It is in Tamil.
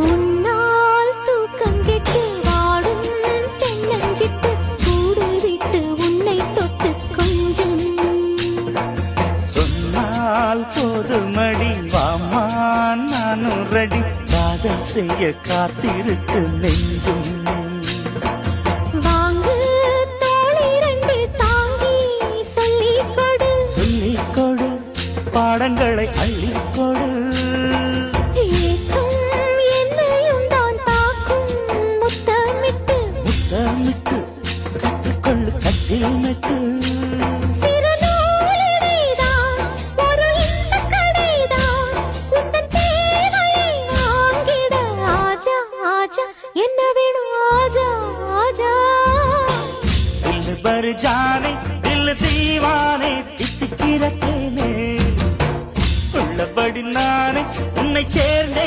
உன்னால் தூக்கம் கெட்டு வாடும் தென்னஞ்சிட்டு கூடு விட்டு உன்னை தொட்டு கொஞ்சம் சொன்னால் போதுமடி வாமா நானும் ரெடி காதல் செய்ய காத்திருக்கு நெஞ்சும் வாங்கு தோள் இரண்டு தாங்கி சொல்லிக் கொடு சொல்லிக் கொடு பாடங்களை அள்ளிக் கொடு ஏக்கம் என்னையும் தான் தாக்கும் முத்தமிட்டு முத்தமிட்டு கற்றுக்கொள்ளு கட்டில் மெட்டு சிறு நூலிடைதான் ஒரு இன்பக் கடைதான் உந்தன் தேவையை வாங்கிட ஆஜா ஆஜா என்ன வேணும் ஆஜா ஆஜா दिल भर जाने दिल दीवाने தித்திக்கிற தேனே உள்ளபடி நானே உன்னை சேர்ந்தே